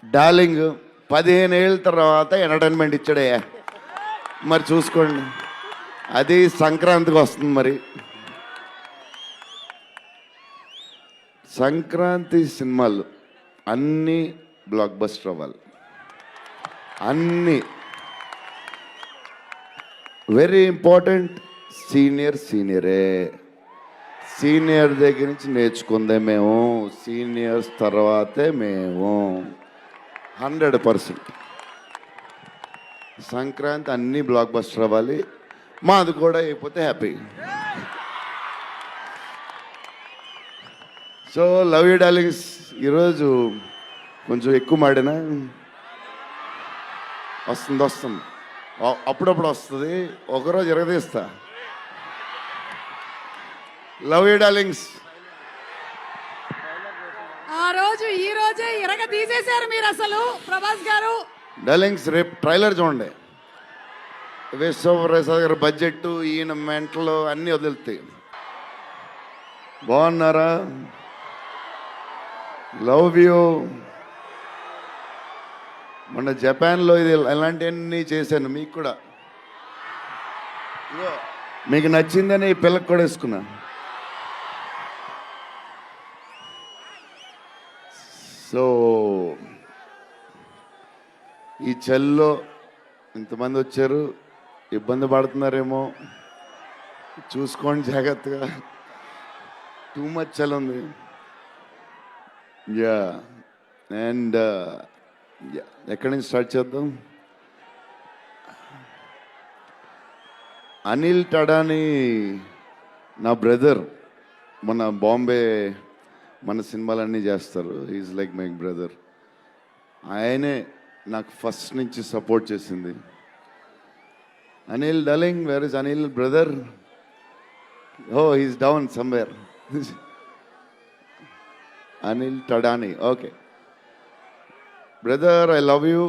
Darling 15 ఏళ్ళ తర్వాత entertainment ఇచ్చాడే, మరి చూసుకోండి. అది సంక్రాంతికి వస్తుంది. మరి సంక్రాంతి సినిమాలు అన్నీ బ్లాక్ బస్టర్ అవ్వాలి. అన్నీ వెరీ ఇంపార్టెంట్. సీనియరే, సీనియర్ దగ్గర నుంచి నేర్చుకుందే మేము, సీనియర్స్ తర్వాతే మేము. 100% సంక్రాంతి అన్నీ బ్లాక్ బస్టర్ అవ్వాలి. మాది కూడా అయిపోతే happy. So love you darlings. ఈరోజు కొంచెం ఎక్కువ మాడినా వస్తుంది, అప్పుడప్పుడు వస్తుంది, ఒకరోజు ఎరగదీస్తా. Love you darlings. ఆ రోజు ఈ రోజే ఇరగ తీసేశారు మీరు అసలు ప్రభాస్ గారు. డార్లింగ్స్ రేపు ట్రైలర్ చూడండి. విశ్వప్రసాద్ గారి బడ్జెట్, ఈయన మెంటలు అన్నీ వదులుతాయి. బాగున్నారా? Love you. మొన్న జపాన్లో ఇది ఇలాంటివన్నీ చేశాను మీకు కూడా. మీకు నచ్చిందని ఈ పిల్లకి కూడా వేసుకున్నా. సో ఈ చలిలో ఇంతమంది వచ్చారు, ఇబ్బంది పడుతున్నారేమో, చూసుకోండి జాగ్రత్తగా. టూ మచ్ చలి ఉంది. యా అండ్ ఎక్కడి నుంచి స్టార్ట్ చేద్దాం? అనిల్ టడాని నా బ్రదర్. మన బాంబే మన సినిమాలన్నీ చేస్తారు. Is like my brother. ఆయనే నాకు ఫస్ట్ నుంచి సపోర్ట్ చేసింది. Anil darling, where is Anil brother? Oh he's down somewhere. Anil టడాని. Okay brother, I love you.